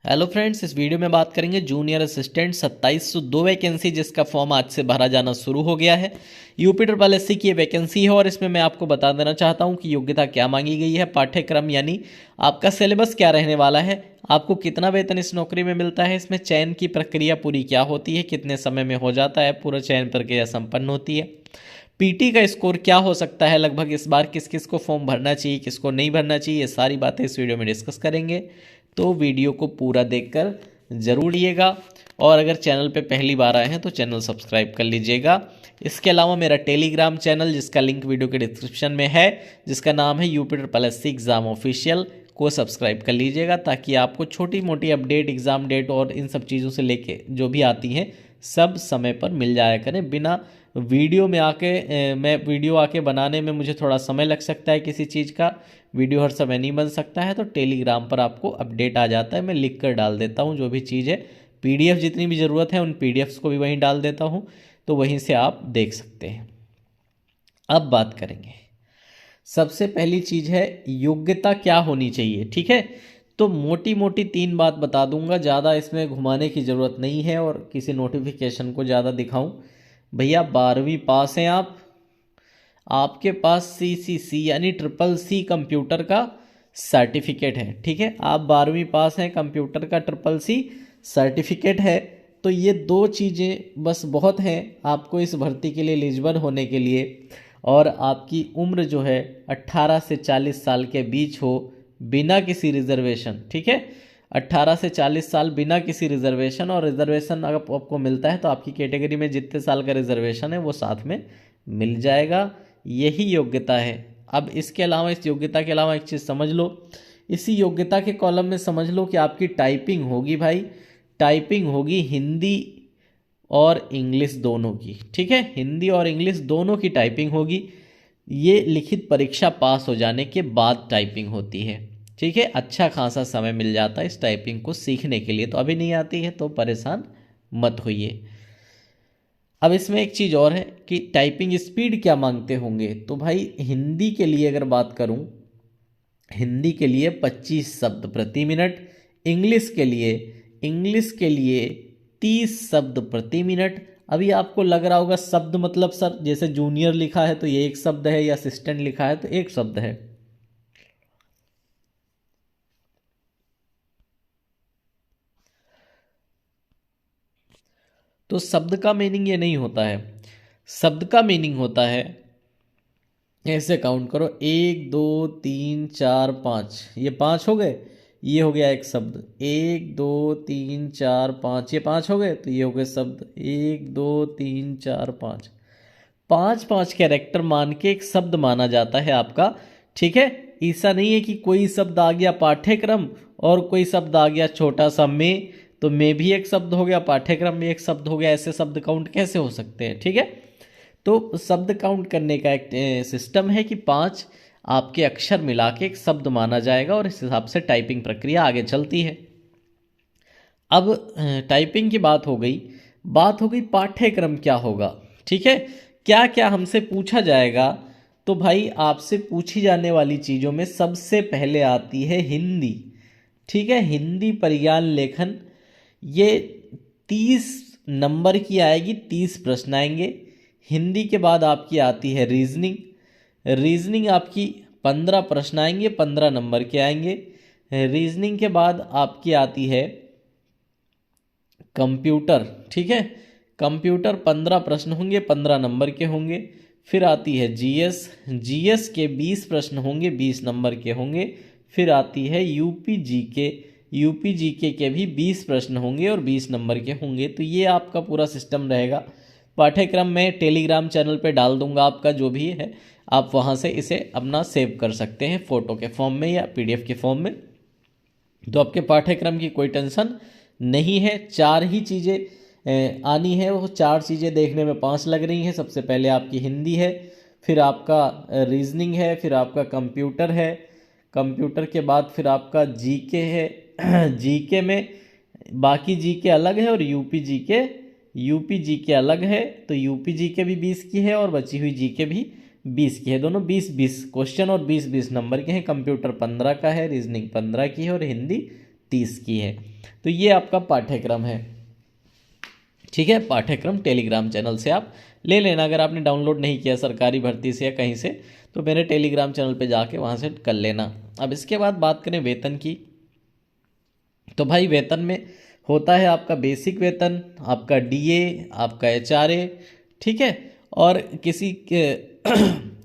Hello friends, इस video में बात करेंगे जूनियर असिस्टेंट 2702 वैकेंसी जिसका फॉर्म आज से भरा जाना शुरू हो गया है। यूपी ट्रिपल एससी की ये वैकेंसी है और इसमें मैं आपको बता देना चाहता हूँ कि योग्यता क्या मांगी गई है, पाठ्यक्रम यानी आपका सिलेबस क्या रहने वाला है, आपको कितना वेतन इस नौकरी में मिलता है, इसमें चयन की प्रक्रिया पूरी क्या होती है, कितने समय में हो जाता है, पूरा चयन प्रक्रिया संपन्न होती है, पीटी का स्कोर क्या हो सकता है, लगभग इस बार किस किस को फॉर्म भरना चाहिए, किसको नहीं भरना चाहिए, ये सारी बातें इस वीडियो में डिस्कस करेंगे। तो वीडियो को पूरा देखकर जरूर लिएगा और अगर चैनल पे पहली बार आए हैं तो चैनल सब्सक्राइब कर लीजिएगा। इसके अलावा मेरा टेलीग्राम चैनल जिसका लिंक वीडियो के डिस्क्रिप्शन में है, जिसका नाम है UP triple SC exam official, को सब्सक्राइब कर लीजिएगा ताकि आपको छोटी मोटी अपडेट, एग्ज़ाम डेट और इन सब चीज़ों से लेके जो भी आती हैं सब समय पर मिल जाया करें। बिना वीडियो में आके मैं वीडियो आके बनाने में मुझे थोड़ा समय लग सकता है, किसी चीज़ का वीडियो हर समय नहीं बन सकता है, तो टेलीग्राम पर आपको अपडेट आ जाता है, मैं लिख कर डाल देता हूँ जो भी चीज़ है। पीडीएफ जितनी भी ज़रूरत है उन पीडीएफ्स को भी वहीं डाल देता हूँ, तो वहीं से आप देख सकते हैं। अब बात करेंगे, सबसे पहली चीज़ है योग्यता क्या होनी चाहिए। ठीक है, तो मोटी मोटी 3 बात बता दूंगा, ज़्यादा इसमें घुमाने की ज़रूरत नहीं है और किसी नोटिफिकेशन को ज़्यादा दिखाऊं। भैया 12वीं पास हैं आप, आपके पास सीसीसी यानी ट्रिपल सी कंप्यूटर का सर्टिफिकेट है। ठीक है, आप 12वीं पास हैं, कंप्यूटर का ट्रिपल सी सर्टिफिकेट है, तो ये 2 चीज़ें बस बहुत हैं आपको इस भर्ती के लिए एलिजिबल होने के लिए। और आपकी उम्र जो है 18 से 40 साल के बीच हो, बिना किसी रिजर्वेशन। ठीक है, 18 से 40 साल बिना किसी रिजर्वेशन, और रिजर्वेशन अगर आपको मिलता है तो आपकी कैटेगरी में जितने साल का रिजर्वेशन है वो साथ में मिल जाएगा। यही योग्यता है। अब इसके अलावा, इस योग्यता के अलावा एक चीज़ समझ लो, इसी योग्यता के कॉलम में समझ लो कि आपकी टाइपिंग होगी भाई, टाइपिंग होगी हिंदी और इंग्लिश दोनों की। ठीक है, हिंदी और इंग्लिश दोनों की टाइपिंग होगी। ये लिखित परीक्षा पास हो जाने के बाद टाइपिंग होती है। ठीक है, अच्छा खासा समय मिल जाता है इस टाइपिंग को सीखने के लिए, तो अभी नहीं आती है तो परेशान मत होइए। अब इसमें एक चीज़ और है कि टाइपिंग स्पीड क्या मांगते होंगे, तो भाई हिंदी के लिए अगर बात करूं, हिंदी के लिए 25 शब्द प्रति मिनट, इंग्लिश के लिए 30 शब्द प्रति मिनट। अभी आपको लग रहा होगा शब्द मतलब सर जैसे जूनियर लिखा है तो ये एक शब्द है, या असिस्टेंट लिखा है तो एक शब्द है। तो शब्द का मीनिंग ये नहीं होता है, शब्द का मीनिंग होता है, ऐसे काउंट करो, 1 2 3 4 5, ये 5 हो गए, ये हो गया एक शब्द। 1 2 3 4 5, ये 5 हो गए, तो ये हो गए शब्द। 1 2 3 4 5, 5 कैरेक्टर मान के एक शब्द माना जाता है आपका। ठीक है, ऐसा नहीं है कि कोई शब्द आ गया पाठ्यक्रम और कोई शब्द आ गया छोटा सा में, तो में भी एक शब्द हो गया, पाठ्यक्रम में एक शब्द हो गया, ऐसे शब्द काउंट कैसे हो सकते हैं। ठीक है, तो शब्द काउंट करने का एक सिस्टम है कि 5 आपके अक्षर मिला के एक शब्द माना जाएगा और इस हिसाब से टाइपिंग प्रक्रिया आगे चलती है। अब टाइपिंग की बात हो गई, पाठ्यक्रम क्या होगा। ठीक है, क्या क्या हमसे पूछा जाएगा, तो भाई आपसे पूछी जाने वाली चीज़ों में सबसे पहले आती है हिंदी। ठीक है, हिंदी परिज्ञान लेखन, ये 30 नंबर की आएगी, 30 प्रश्न आएंगे। हिंदी के बाद आपकी आती है रीजनिंग, रीजनिंग आपकी 15 प्रश्न आएंगे, 15 नंबर के आएंगे। रीजनिंग के बाद आपकी आती है कंप्यूटर। ठीक है, कंप्यूटर 15 प्रश्न होंगे, 15 नंबर के होंगे। फिर आती है जीएस, जीएस के 20 प्रश्न होंगे, 20 नंबर के होंगे। फिर आती है यूपी जीके, यूपी जीके के भी 20 प्रश्न होंगे और 20 नंबर के होंगे। तो ये आपका पूरा सिस्टम रहेगा। पाठ्यक्रम में टेलीग्राम चैनल पे डाल दूंगा, आपका जो भी है आप वहाँ से इसे अपना सेव कर सकते हैं फ़ोटो के फॉर्म में या पीडीएफ के फॉर्म में। तो आपके पाठ्यक्रम की कोई टेंशन नहीं है। 4 ही चीज़ें आनी है, वो 4 चीज़ें देखने में 5 लग रही हैं। सबसे पहले आपकी हिंदी है, फिर आपका रीजनिंग है, फिर आपका कंप्यूटर है, कंप्यूटर के बाद फिर आपका जीके है। जीके में बाकी जीके अलग है और यूपी जीके अलग है, तो यूपी जीके भी 20 की है और बची हुई जीके भी 20 की है। दोनों 20-20 क्वेश्चन और 20-20 नंबर के हैं। कंप्यूटर 15 का है, रीजनिंग 15 की है और हिंदी 30 की है। तो ये आपका पाठ्यक्रम है, ठीक है। पाठ्यक्रम टेलीग्राम चैनल से आप ले लेना, अगर आपने डाउनलोड नहीं किया सरकारी भर्ती से या कहीं से, तो मेरे टेलीग्राम चैनल पे जाके वहाँ से कर लेना। अब इसके बाद बात करें वेतन की, तो भाई वेतन में होता है आपका बेसिक वेतन, आपका डीए, आपका एचआरए, ठीक है, और किसी के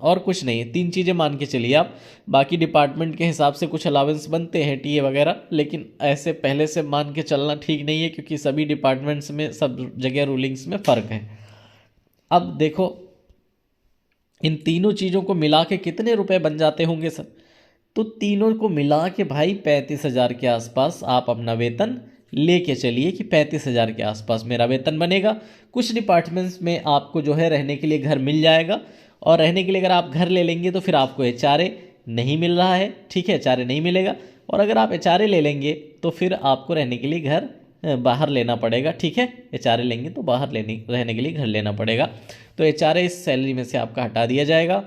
और कुछ नहीं, 3 चीज़ें मान के चलिए आप। बाकी डिपार्टमेंट के हिसाब से कुछ अलावेंस बनते हैं टीए वगैरह, लेकिन ऐसे पहले से मान के चलना ठीक नहीं है, क्योंकि सभी डिपार्टमेंट्स में सब जगह रूलिंग्स में फ़र्क है। अब देखो इन तीनों चीज़ों को मिला के कितने रुपए बन जाते होंगे सर, तो तीनों को मिला के भाई 35,000 के आसपास आप अपना वेतन लेके चलिए कि 35,000 के आसपास मेरा वेतन बनेगा। कुछ डिपार्टमेंट्स में आपको जो है रहने के लिए घर मिल जाएगा, और रहने के लिए अगर आप घर ले लेंगे तो फिर आपको एचआरए नहीं मिल रहा है, ठीक है, एचआरए नहीं मिलेगा। और अगर आप एचआरए ले लेंगे तो फिर आपको रहने के लिए घर बाहर लेना पड़ेगा, ठीक है, एचआरए लेंगे तो बाहर रहने के लिए घर लेना पड़ेगा। तो एचआरए इस सैलरी में से आपका हटा दिया जाएगा।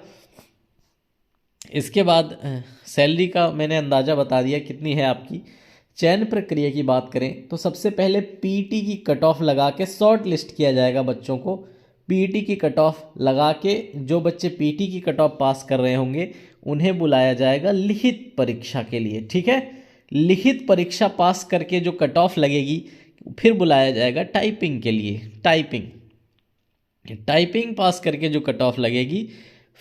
इसके बाद सैलरी का मैंने अंदाज़ा बता दिया कितनी है आपकी। चयन प्रक्रिया की बात करें तो सबसे पहले पीटी की कट ऑफ लगा के शॉर्ट लिस्ट किया जाएगा बच्चों को। पीटी की कट ऑफ लगा के जो बच्चे पीटी की कट ऑफ पास कर रहे होंगे उन्हें बुलाया जाएगा लिखित परीक्षा के लिए, ठीक है। लिखित परीक्षा पास करके जो कट ऑफ लगेगी फिर बुलाया जाएगा टाइपिंग के लिए। टाइपिंग पास करके जो कट ऑफ लगेगी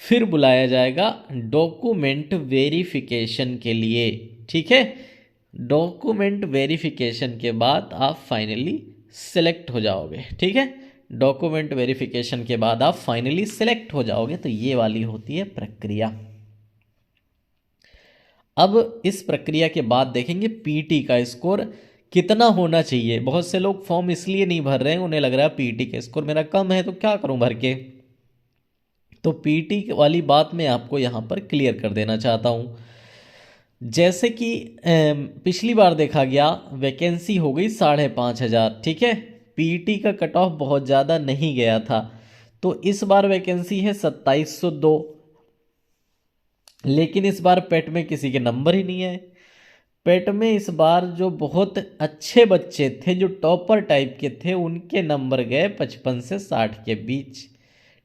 फिर बुलाया जाएगा डॉक्यूमेंट वेरिफिकेशन के लिए, ठीक है। डॉक्यूमेंट वेरिफिकेशन के बाद आप फाइनली सेलेक्ट हो जाओगे, ठीक है। डॉक्यूमेंट वेरिफिकेशन के बाद आप फाइनली सेलेक्ट हो जाओगे। तो ये वाली होती है प्रक्रिया। अब इस प्रक्रिया के बाद देखेंगे पीटी का स्कोर कितना होना चाहिए। बहुत से लोग फॉर्म इसलिए नहीं भर रहे हैं, उन्हें लग रहा है पीटी का स्कोर मेरा कम है तो क्या करूं भर के। तो पीटी वाली बात मैं आपको यहाँ पर क्लियर कर देना चाहता हूँ। जैसे कि पिछली बार देखा गया वैकेंसी हो गई 5,500, ठीक है, पीटी का कट ऑफ बहुत ज़्यादा नहीं गया था, तो इस बार वैकेंसी है 2,702। लेकिन इस बार पेट में किसी के नंबर ही नहीं आए। पेट में इस बार जो बहुत अच्छे बच्चे थे, जो टॉपर टाइप के थे, उनके नंबर गए 55 से 60 के बीच,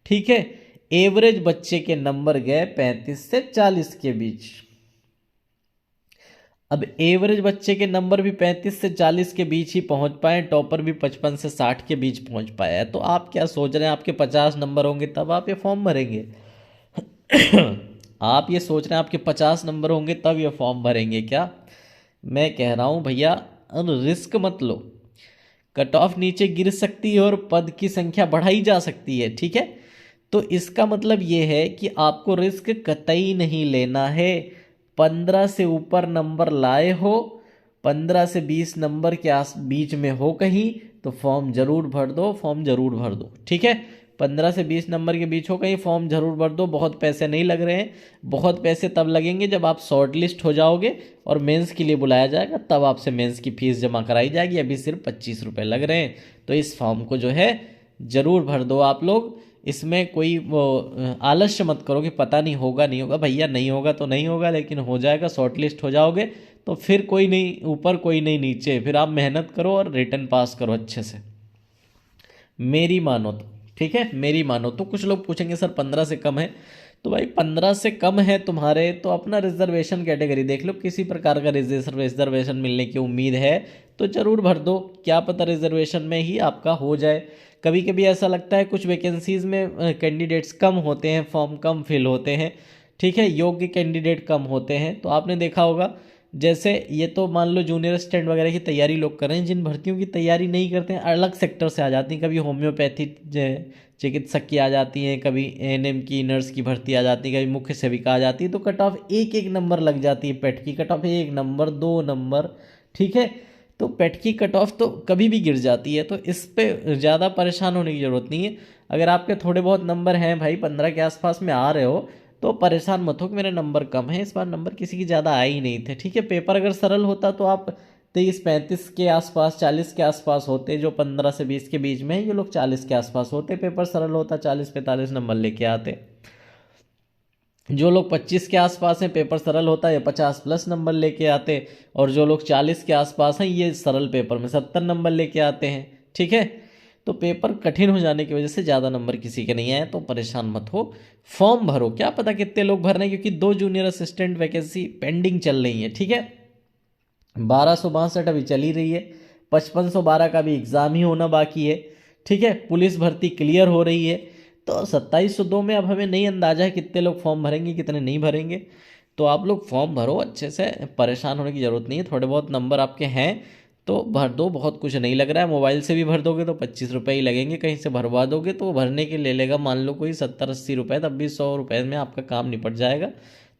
ठीक है। एवरेज बच्चे के नंबर गए 35 से 40 के बीच। अब एवरेज बच्चे के नंबर भी 35 से 40 के बीच ही पहुंच पाए, टॉपर भी 55 से 60 के बीच पहुंच पाया है। तो आप क्या सोच रहे हैं आपके 50 नंबर होंगे तब आप ये फॉर्म भरेंगे? आप ये सोच रहे हैं आपके 50 नंबर होंगे तब ये फॉर्म भरेंगे क्या? मैं कह रहा हूं भैया रिस्क मत लो। कट ऑफ नीचे गिर सकती है और पद की संख्या बढ़ाई जा सकती है, ठीक है। तो इसका मतलब ये है कि आपको रिस्क कतई नहीं लेना है। 15 से ऊपर नंबर लाए हो, 15 से 20 नंबर के बीच में हो कहीं, तो फॉर्म जरूर भर दो, फॉर्म जरूर भर दो, ठीक है। 15 से 20 नंबर के बीच हो कहीं, फॉर्म जरूर भर दो। बहुत पैसे नहीं लग रहे हैं, बहुत पैसे तब लगेंगे जब आप शॉर्ट लिस्ट हो जाओगे और मेंस के लिए बुलाया जाएगा, तब आपसे मेंस की फीस जमा कराई जाएगी। अभी सिर्फ 25 रुपये लग रहे हैं। तो इस फॉर्म को जो है ज़रूर भर दो आप लोग। इसमें कोई वो आलस्य मत करो कि पता नहीं होगा नहीं होगा। भैया नहीं होगा तो नहीं होगा, लेकिन हो जाएगा। शॉर्ट लिस्ट हो जाओगे तो फिर कोई नहीं ऊपर कोई नहीं नीचे, फिर आप मेहनत करो और रिटर्न पास करो अच्छे से, मेरी मानो तो, ठीक है, मेरी मानो तो। कुछ लोग पूछेंगे सर 15 से कम है, तो भाई 15 से कम है तुम्हारे तो अपना रिजर्वेशन कैटेगरी देख लो। किसी प्रकार का रिजर्वेशन मिलने की उम्मीद है तो ज़रूर भर दो, क्या पता रिजर्वेशन में ही आपका हो जाए। कभी कभी ऐसा लगता है कुछ वैकेंसीज़ में कैंडिडेट्स कम होते हैं, फॉर्म कम फिल होते हैं, ठीक है, योग्य कैंडिडेट कम होते हैं। तो आपने देखा होगा जैसे ये तो मान लो जूनियर असिस्टेंट वगैरह की तैयारी लोग कर रहे हैं, जिन भर्तियों की तैयारी नहीं करते हैं अलग सेक्टर से आ जाती हैं। कभी होम्योपैथी चिकित्सक की आ जाती हैं, कभी एएनएम की नर्स की भर्ती आ जाती है, कभी मुख्य सेविका आ जाती है। तो कट ऑफ एक एक नंबर लग जाती है। पेट की कट ऑफ 1 नंबर 2 नंबर, ठीक है। तो पेट की कट ऑफ तो कभी भी गिर जाती है, तो इस पे ज़्यादा परेशान होने की ज़रूरत नहीं है। अगर आपके थोड़े बहुत नंबर हैं भाई, 15 के आसपास में आ रहे हो, तो परेशान मत हो कि मेरे नंबर कम है। इस बार नंबर किसी की ज़्यादा आए ही नहीं थे, ठीक है। पेपर अगर सरल होता तो आप 23-35 के आसपास, 40 के आसपास होते। जो 15 से 20 के बीच में है, ये लोग 40 के आसपास होते। पेपर सरल होता 40-45 नंबर लेके आते। जो लोग 25 के आसपास हैं पेपर सरल होता है, ये 50 प्लस नंबर लेके आते, और जो लोग 40 के आसपास हैं ये सरल पेपर में 70 नंबर लेके आते हैं। ठीक है, तो पेपर कठिन हो जाने की वजह से ज़्यादा नंबर किसी के नहीं आए, तो परेशान मत हो, फॉर्म भरो। क्या पता कितने लोग भर रहे हैं, क्योंकि 2 जूनियर असिस्टेंट वैकेंसी पेंडिंग चल रही है। ठीक है, 1262 अभी चली रही है, 5512 का भी एग्ज़ाम ही होना बाकी है। ठीक है, पुलिस भर्ती क्लियर हो रही है, तो 2702 में अब हमें नहीं अंदाजा है कितने लोग फॉर्म भरेंगे कितने नहीं भरेंगे। तो आप लोग फॉर्म भरो अच्छे से, परेशान होने की ज़रूरत नहीं है। थोड़े बहुत नंबर आपके हैं तो भर दो, बहुत कुछ नहीं लग रहा है। मोबाइल से भी भर दोगे तो 25 रुपये ही लगेंगे, कहीं से भरवा दोगे तो भरने के ले लेगा मान लो कोई 70-80 रुपये, तब भी 100 रुपये में आपका काम निपट जाएगा।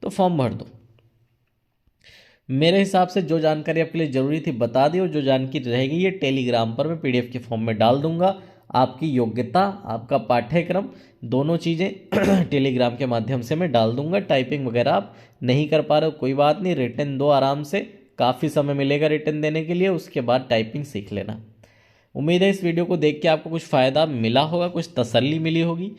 तो फॉर्म भर दो। मेरे हिसाब से जो जानकारी आपके लिए ज़रूरी थी बता दी, और जो जानकारी रहेगी ये टेलीग्राम पर मैं PDF के फॉर्म में डाल दूंगा। आपकी योग्यता, आपका पाठ्यक्रम, दोनों चीज़ें टेलीग्राम के माध्यम से मैं डाल दूंगा। टाइपिंग वगैरह आप नहीं कर पा रहे हो कोई बात नहीं, रिटन दो आराम से, काफ़ी समय मिलेगा रिटन देने के लिए, उसके बाद टाइपिंग सीख लेना। उम्मीद है इस वीडियो को देख के आपको कुछ फ़ायदा मिला होगा, कुछ तसल्ली मिली होगी।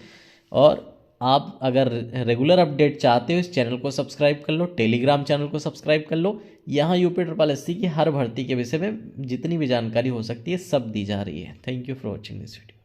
और आप अगर रेगुलर अपडेट चाहते हो इस चैनल को सब्सक्राइब कर लो, टेलीग्राम चैनल को सब्सक्राइब कर लो। यहाँ UP SSC की हर भर्ती के विषय में जितनी भी जानकारी हो सकती है सब दी जा रही है। Thank you for watching this video.